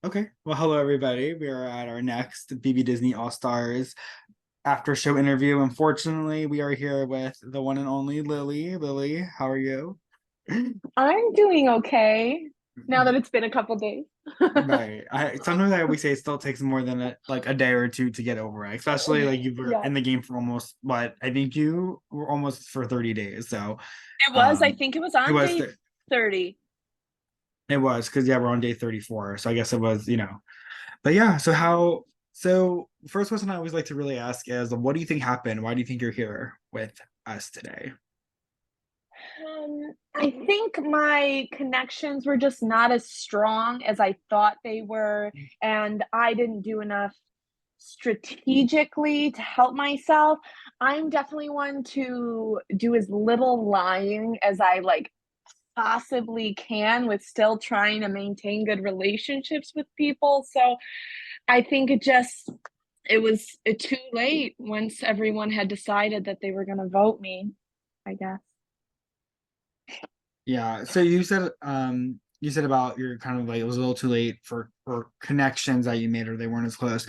Okay. Well, hello everybody. We are at our next BB Disney All Stars after show interview. Unfortunately, we are here with the one and only Lily. Lily, how are you? I'm doing okay now that it's been a couple days. Right. Sometimes I always say it still takes more than a day or two to get over it, especially like you were Yeah, in the game for almost what I think you were almost for 30 days. So it was. I um think it was it on was day 30. it was because yeah, we're on day 34. So I guess it was, but yeah, so first question I always like to really ask is what do you think happened? Why do you think you're here with us today? I think my connections were just not as strong as I thought they were, and I didn't do enough strategically to help myself. I'm definitely one to do as little lying as I possibly can with still trying to maintain good relationships with people. So I think it was too late once everyone had decided that they were going to vote me, I guess. Yeah, so you said about you're kind of like it was a little too late for connections that you made or they weren't as close.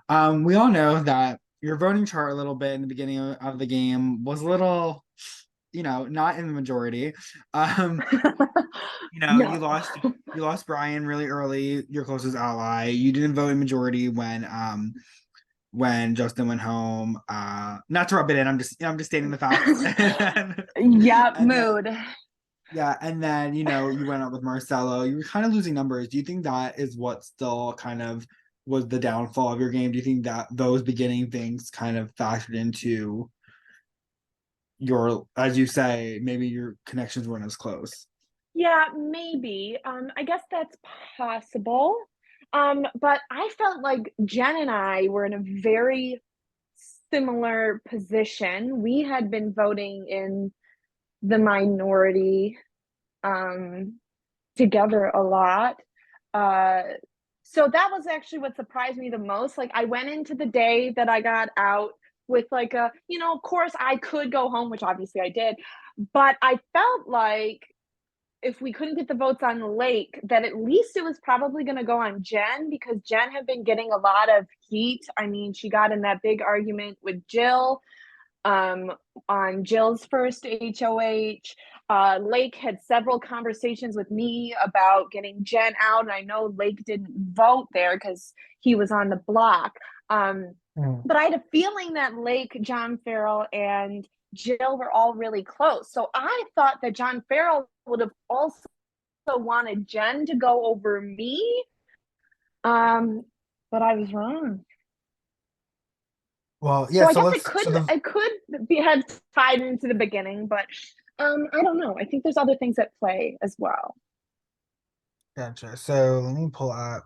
We all know that your voting chart a little bit in the beginning of the game was a little, not in the majority. Um, you No. lost Brian really early, your closest ally. You didn't vote in majority when Justin went home. Not to rub it in, I'm just stating the facts. Yep, And then mood. yeah, and then you went up with Marcelo. You were kind of losing numbers. Do you think that is what still kind of was the downfall of your game? Do you think that those beginning things kind of factored into your, as you say, maybe your connections weren't as close? Yeah, maybe. I guess that's possible. But I felt like Jen and I were in a very similar position. We had been voting in the minority um together a lot. Uh, so that was actually what surprised me the most. Like I went into the day that I got out with of course I could go home, which obviously I did, but I felt like if we couldn't get the votes on Lake, that at least it was probably going to go on Jen because Jen had been getting a lot of heat. I mean, she got in that big argument with Jill um, on Jill's first HOH. Lake had several conversations with me about getting Jen out, and I know Lake didn't vote there because he was on the block. Um, Mm. but I had a feeling that Lake, John Farrell, and Jill were all really close. So I thought that John Farrell would have also wanted Jen to go over me. Um, but I was wrong. Well, yeah, So I so guess let's so the it could be had tied into the beginning, but I don't know. I think there's other things at play as well. gotcha. So let me pull up.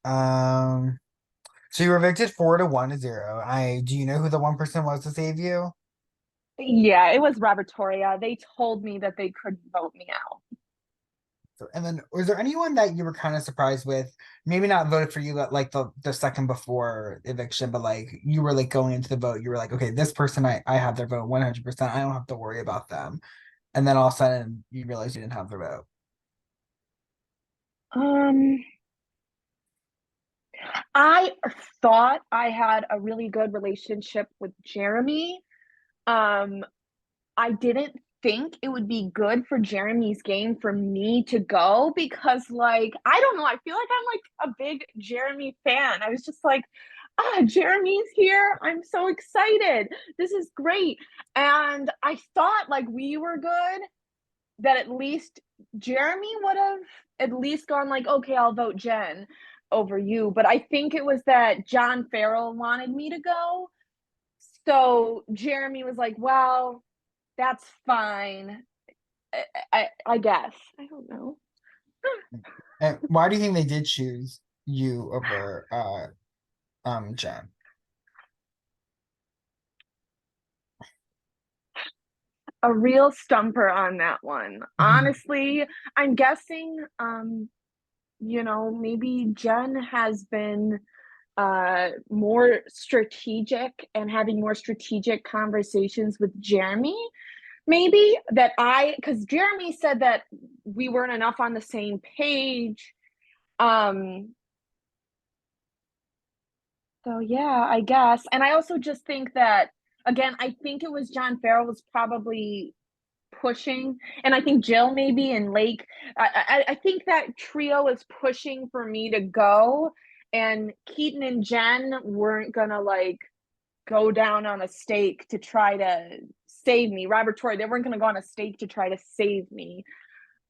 Um, so you were evicted 4-1 to 0. Do you know who the one person was to save you? Yeah, it was Robertoria. They told me that they could vote me out. So, and then was there anyone that you were kind of surprised with? Maybe not voted for you like the second before eviction, but like you were like going into the vote, you were like, okay, this person I have their vote 100%. I don't have to worry about them. And then all of a sudden you realize you didn't have their vote. Um, I thought I had a really good relationship with Jeremy. Um, I didn't think it would be good for Jeremy's game for me to go because, like, I don't know. I feel like I'm like a big Jeremy fan. I was just like, Jeremy's here. I'm so excited. This is great. And I thought, like, we were good, that at least Jeremy would have at least gone, like, okay, I'll vote Jen over you. But I think it was that John Farrell wanted me to go. So Jeremy was like, well, that's fine. I guess. I don't know. And why do you think they did choose you over Jen? A real stumper on that one. Honestly, I'm guessing maybe Jen has been more strategic and having more strategic conversations with Jeremy. Maybe that because Jeremy said that we weren't enough on the same page. Um, So yeah, I guess. And I also just think that again, I think it was John Farrell was probably pushing, and I think Jill maybe and Lake. I think that trio is pushing for me to go, and Keaton and Jen weren't gonna like go down on a stake to try to save me. Robert Torrey, they weren't gonna go on a stake to try to save me.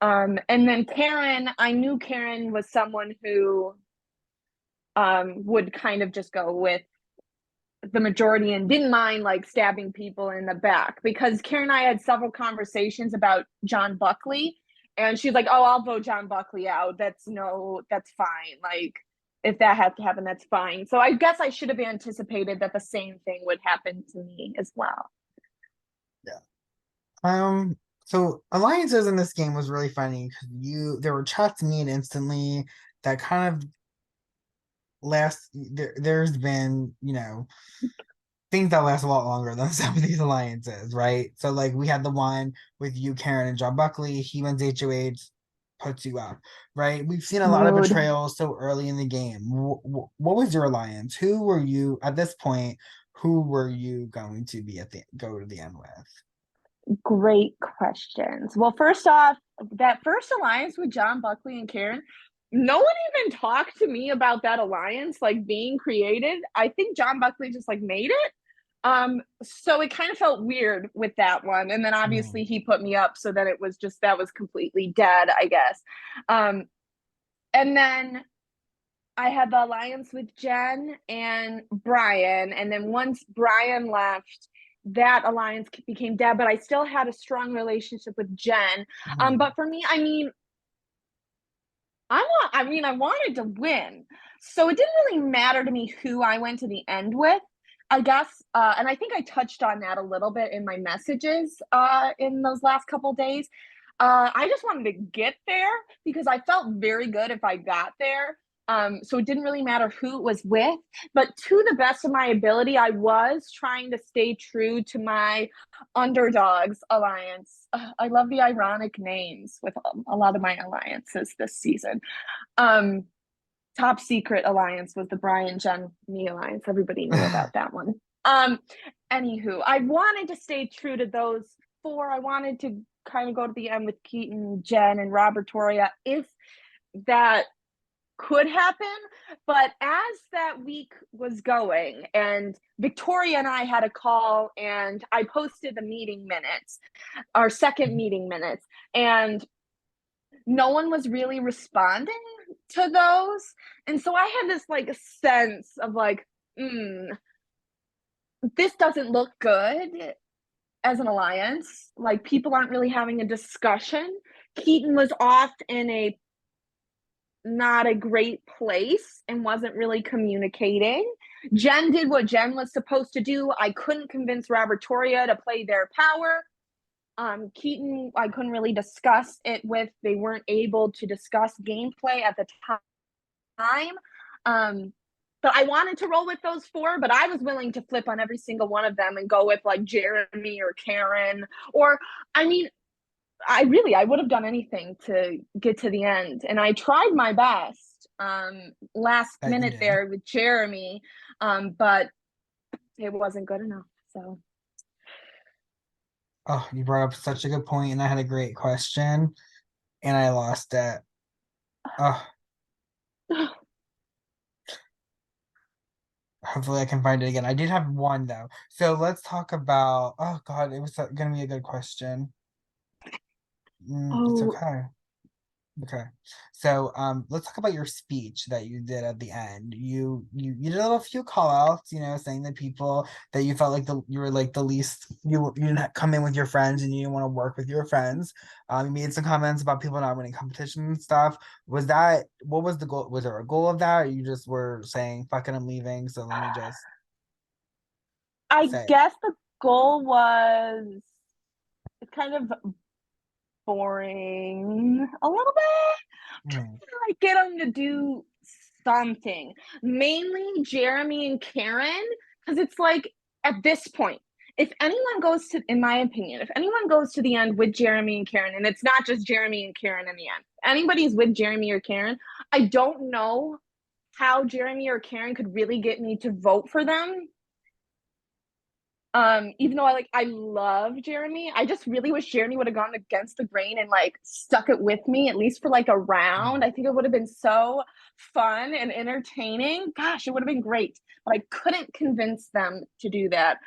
And then Karen, I knew Karen was someone who would kind of just go with the majority and didn't mind like stabbing people in the back because Karen and I had several conversations about John Buckley, and she's like, "Oh, I'll vote John Buckley out. That's no, that's fine. Like if that had to happen, that's fine." So I guess I should have anticipated that the same thing would happen to me as well. Yeah. So alliances in this game was really funny because there were chats made instantly that kind of there's been, things that last a lot longer than some of these alliances, right? So like we had the one with you, Karen, and John Buckley. He wins HOH, puts you up, right? We've seen a lot of Mood. betrayals so early in the game. What was your alliance? Who were you at this point? Who were you going to be at the go to the end with? Great questions. Well, first off, that first alliance with John Buckley and Karen, no one even talked to me about that alliance like being created. I think John Buckley just like made it. So it kind of felt weird with that one. And then Hmm. obviously he put me up so that it was just that was completely dead, I guess. Um, and then I had the alliance with Jen and Brian, and then once Brian left, that alliance became dead. But I still had a strong relationship with Jen. Hmm. But for me, I mean, I wanted to win, so it didn't really matter to me who I went to the end with. I guess, and I think I touched on that a little bit in my messages in those last couple days. I just wanted to get there because I felt very good if I got there. So it didn't really matter who it was with, but to the best of my ability, I was trying to stay true to my underdogs alliance. I love the ironic names with a lot of my alliances this season. Um, Top Secret Alliance was the Brian Jen me alliance. Everybody knew about that one. Um, Anywho, I wanted to stay true to those four. I wanted to kind of go to the end with Keaton, Jen, and Robert Toria if that could happen. But as that week was going, and Victoria and I had a call, and I posted the meeting minutes, our second meeting minutes, and no one was really responding to those. And so I had this like sense of like, this doesn't look good as an alliance. Like people aren't really having a discussion. Keaton was off in a not a great place and wasn't really communicating. Jen did what Jen was supposed to do. I couldn't convince Robert Toria to play their power. Keaton, I couldn't really discuss it with. They weren't able to discuss gameplay at the time. Um, but I wanted to roll with those four, but I was willing to flip on every single one of them and go with like Jeremy or Karen. Or, I mean, I would have done anything to get to the end. And I tried my best last That you minute did. there with Jeremy, but it wasn't good enough. So, Oh, you brought up such a good point, and I had a great question, and I lost it. Oh, hopefully I can find it again. I did have one though. So let's talk about. Oh God, it was gonna be a good question. It's oh, okay. Okay. So let's talk about your speech that you did at the end. You did a few call outs, saying that people that you felt like you were like the least you didn't come in with your friends and you didn't want to work with your friends. You made some comments about people not winning competition and stuff. What was the goal? Was there a goal of that, or you just were saying fuck it, I'm leaving, so let me just I say it. guess the goal was it's kind of boring a little bit. Hmm. Like get them to do something. Mainly Jeremy and Karen, because it's like at this point, if anyone goes to, in my opinion, if anyone goes to the end with Jeremy and Karen, and it's not just Jeremy and Karen in the end, anybody's with Jeremy or Karen, I don't know how Jeremy or Karen could really get me to vote for them. Even though I love Jeremy, I just really wish Jeremy would have gone against the grain and like stuck it with me at least for like a round. I think it would have been so fun and entertaining. Gosh, it would have been great. But I couldn't convince them to do that.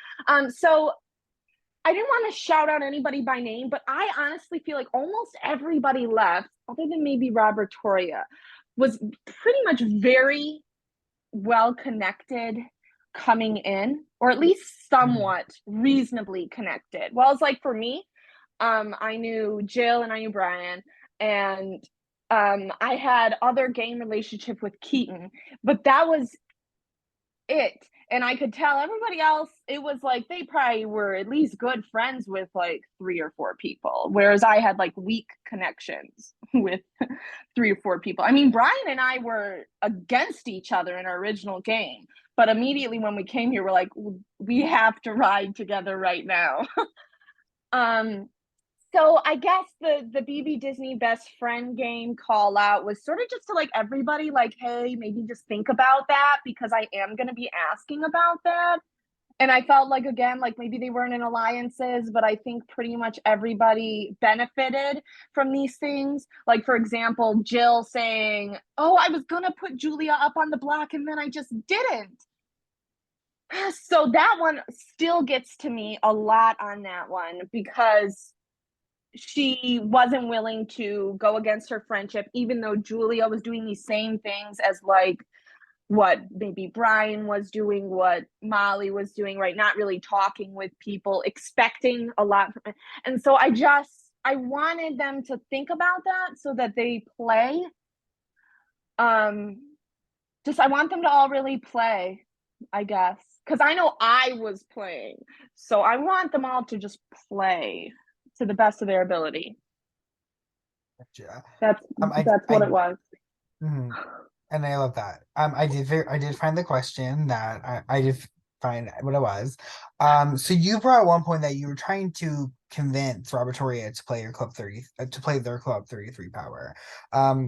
So I didn't want to shout out anybody by name, but I honestly feel like almost everybody left, other than maybe Robertoria, was pretty much very well connected coming in, or at least Mhm. somewhat reasonably connected. Well, it's like for me, I knew Jill and I knew Brian, and I had other game relationship with Keaton, but that was it. And I could tell everybody else, it was like they probably were at least good friends with like 3 or 4 people, whereas I had like weak connections with 3 or 4 people. I mean, Brian and I were against each other in our original game, but immediately when we came here, we're like, we have to ride together right now. um, so I guess the BB Disney best friend game call out was sort of just to like everybody, like, hey, maybe just think about that because I am going to be asking about that. And I felt like again, like maybe they weren't in alliances, but I think pretty much everybody benefited from these things. Like for example, Jill saying, "Oh, I was gonna put Julia up on the block and then I just didn't." So that one still gets to me a lot on that one because she wasn't willing to go against her friendship, even though Julia was doing these same things as like what maybe Brian was doing, what Molly was doing, right? Not really talking with people, expecting a lot from it. And so I wanted them to think about that so that they play. Um just I want them to all really play, I guess. Because I know I was playing. So I want them all to just play to the best of their ability. Gotcha. That's that's what it was. Mhm. And I love that. I did find the question that I did find what it was. So you brought at one point that you were trying to convince Robertoria to play your Club 30, to play their Club 33 power.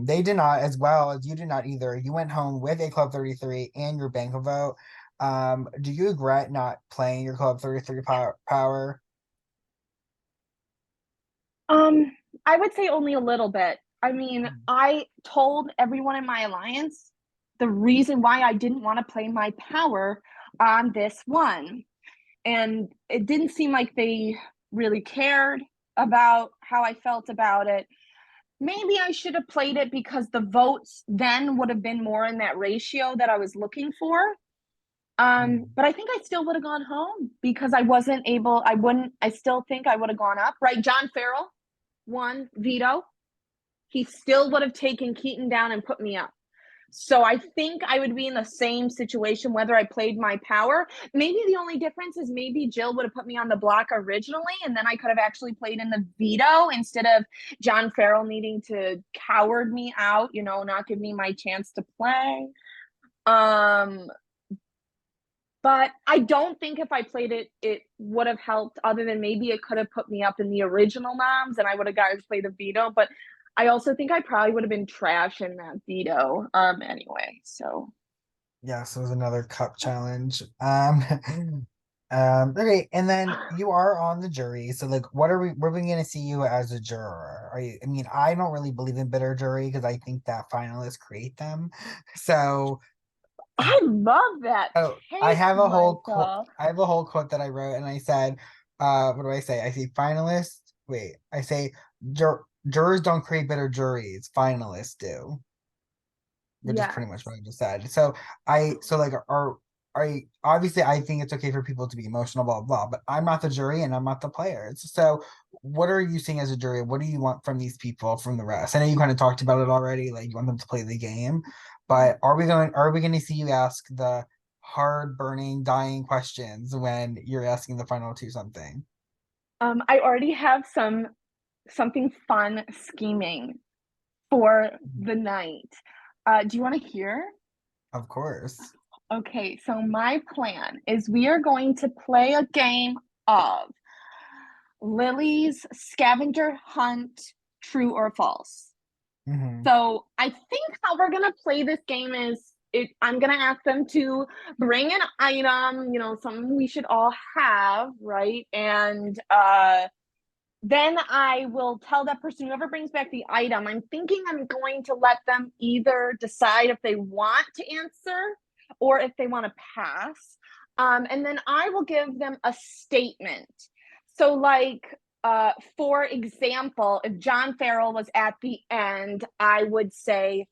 They did not, as well as you did not either. You went home with a Club 33 and your bank vote. Do you regret not playing your Club 33 power? Um, I would say only a little bit. I mean, I told everyone in my alliance the reason why I didn't want to play my power on this one. And it didn't seem like they really cared about how I felt about it. Maybe I should have played it because the votes then would have been more in that ratio that I was looking for. Mhm. But I think I still would have gone home because I wasn't able, I wouldn't, I still think I would have gone up, right? John Farrell won veto. He still would have taken Keaton down and put me up. So I think I would be in the same situation whether I played my power. Maybe the only difference is maybe Jill would have put me on the block originally, and then I could have actually played in the veto instead of John Farrell needing to coward me out, not give me my chance to play. Um, but I don't think if I played it, it would have helped, other than maybe it could have put me up in the original noms and I would have got to play the veto. But I also think I probably would have been trash in that veto anyway. So Yes, it was another cup challenge. Okay, and then you are on the jury. So like what are we gonna see you as a juror? Are you, I mean, I don't really believe in bitter jury because I think that finalists create them. So I love that oh, take, Michael. I have a whole quote that I wrote and I said, what do I say? I say finalists, wait, I say jurors don't create bitter juries, finalists do, which is pretty much Yes. what I just said. So so like are obviously I think it's okay for people to be emotional, blah blah, but I'm not the jury and I'm not the players. So what are you seeing as a jury? What do you want from these people, from the rest? I know you kind of talked about it already, like you want them to play the game, but are we gonna see you ask the hard burning dying questions when you're asking the final two something? I already have something fun scheming for the night. Do you want to hear? Of course. Okay, so my plan is we are going to play a game of Lily's scavenger hunt, true or false. Hmm. So I think how we're gonna play this game is I'm gonna ask them to bring an item, something we should all have, right? And then I will tell that person, whoever brings back the item, I'm thinking I'm going to let them either decide if they want to answer or if they want to pass. And then I will give them a statement. So, like, for example, if John Farrell was at the end, I would say,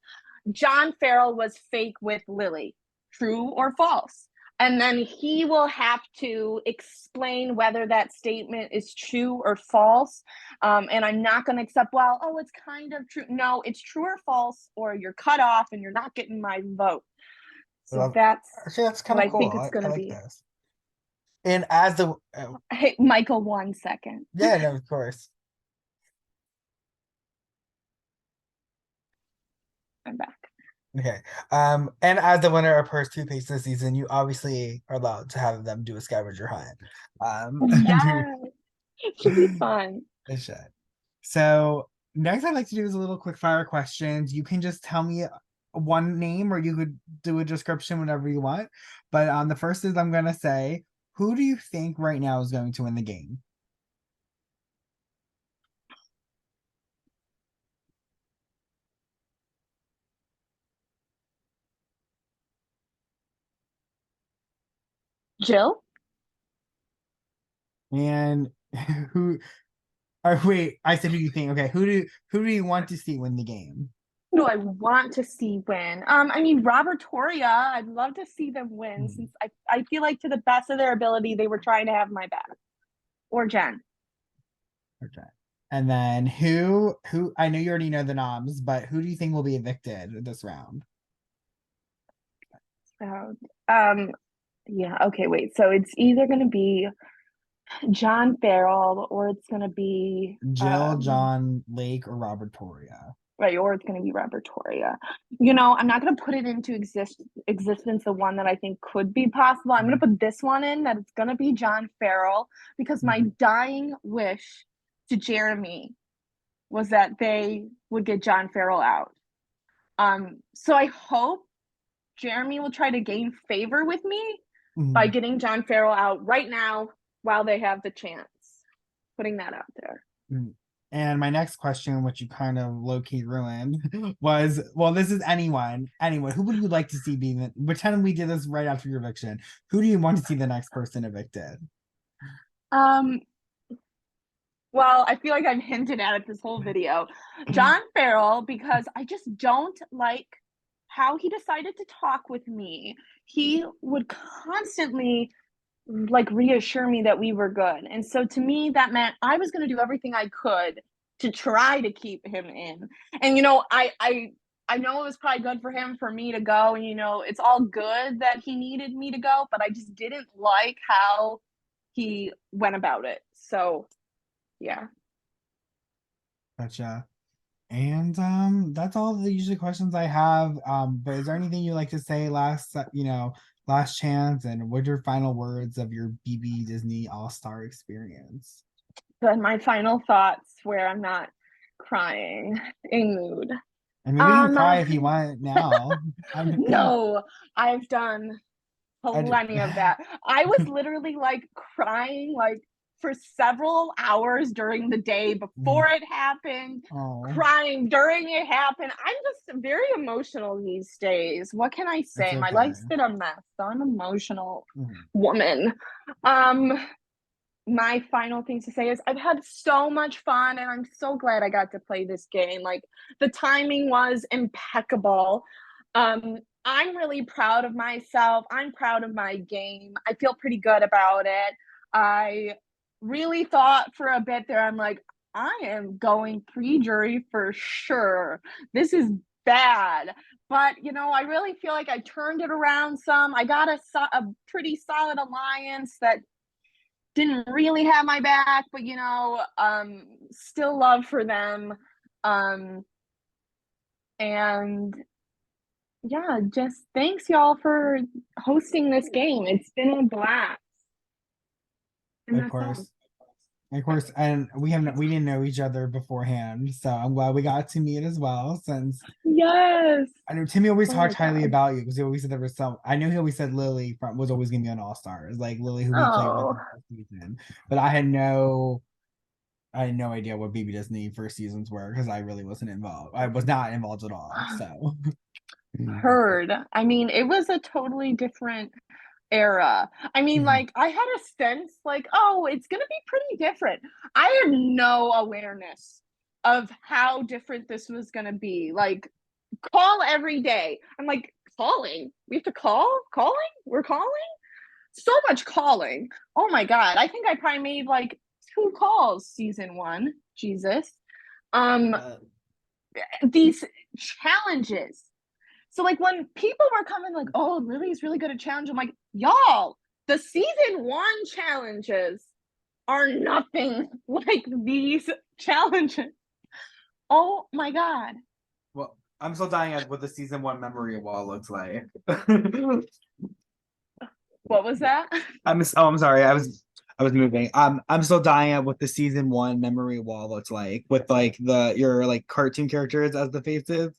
John Farrell was fake with Lily. True or false? And then he will have to explain whether that statement is true or false. And I'm not going to accept, well, oh, it's kind of true. No, it's true or false, or you're cut off and you're not getting my vote. So Love, that's actually, that's kind what of I cool. think it's going I to like be. this. And as the Hey, Michael, 1 second. yeah, no, of course. I'm back. Okay. And as the winner of Purse Toothpaste this season, you obviously are allowed to have them do a scavenger hunt. Yeah, it should be fun. It should. So next I'd like to do is a little quick fire questions. You can just tell me one name or you could do a description, whatever you want. But the first is I'm gonna say, who do you think right now is going to win the game? Jill? And who or wait, I said who do you think? Okay, who do you want to see win the game? Who do I want to see win? I mean, Robert Toria, I'd love to see them win since I feel like to the best of their ability, they were trying to have my back. Or Jen. Okay. And then who I know you already know the noms, but who do you think will be evicted this round? So, yeah, okay, wait. So it's either gonna be John Farrell or it's gonna be Jill, John, Lake, or Robert Toria? right, or it's gonna be Robert Toria. I'm not gonna put it into existence the one that I think could be possible. I'm gonna put this one in that it's gonna be John Farrell because my dying wish to Jeremy was that they would get John Farrell out. So I hope Jeremy will try to gain favor with me by getting John Farrell out right now while they have the chance. Putting that out there. And my next question, which you kind of low-key ruined, was, well, this is anyone. Who would you like to see being pretend we did this right after your eviction? Who do you want to see the next person evicted? Well, I feel like I've hinted at it this whole video. John Farrell, because I just don't like how he decided to talk with me. He would constantly like reassure me that we were good. And so to me, that meant I was going to do everything I could to try to keep him in. And I know it was probably good for him for me to go, and it's all good that he needed me to go, but I just didn't like how he went about it. So yeah. Gotcha. And that's all the usual questions I have. But is there anything you'd like to say last chance, and what are your final words of your BB Disney All-Star experience? But my final thoughts where I'm not crying in mood. And maybe you can cry if you want now. No, I've done plenty of that. I was literally like crying like for several hours during the day before it happened, crying during it happened. I'm just very emotional these days. What can I say? Okay. My life's been a mess. So I'm an emotional woman. My final things to say is I've had so much fun and I'm so glad I got to play this game. Like the timing was impeccable. I'm really proud of myself. I'm proud of my game. I feel pretty good about it. I really thought for a bit there, I'm like, I am going pre-jury for sure. This is bad. But, I really feel like I turned it around some. I got a pretty solid alliance that didn't really have my back, but still love for them. And yeah, just thanks y'all for hosting this game. It's been a blast. And Of course. Of course, and we didn't know each other beforehand, so I'm glad we got to meet as well. Since Yes. I know Timmy always Oh my talked highly God. about you because he always said there was some. I knew he always said Lily was always gonna be an all star. It's like Lily who we played with Oh, in the first season, but I had no idea what BB Disney first seasons were because I really wasn't involved. I was not involved at all. So heard. I mean, it was a totally different era. I mean, like, I had a sense, like, oh, it's gonna be pretty different. I had no awareness of how different this was gonna be. Like, call every day. I'm like, calling? We have to call? Calling? We're calling? So much calling. Oh my God. I think I probably made like 2 calls season 1. Jesus. Um, uh, these challenges. So like when people were coming like, oh, Lily's really good at challenge, I'm like, y'all, the season 1 challenges are nothing like these challenges. Oh my God. well, I'm still dying at what the season 1 memory wall looks like. What was that? I'm sorry. I was moving. I'm still dying at what the season 1 memory wall looks like with like your like cartoon characters as the faces.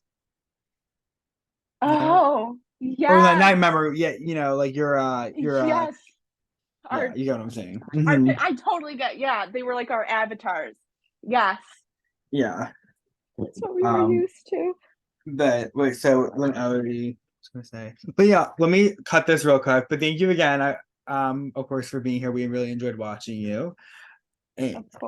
No, Oh, or not yes. memory. Yeah, like Yes. yeah, Our you get what I'm saying. I totally get, yeah, they were like our avatars. Yes. Yeah. That's what we were Um, used to. but wait, so let I already was gonna say, but yeah, let me cut this real quick. But thank you again. Of course, for being here. We really enjoyed watching you. And Of course.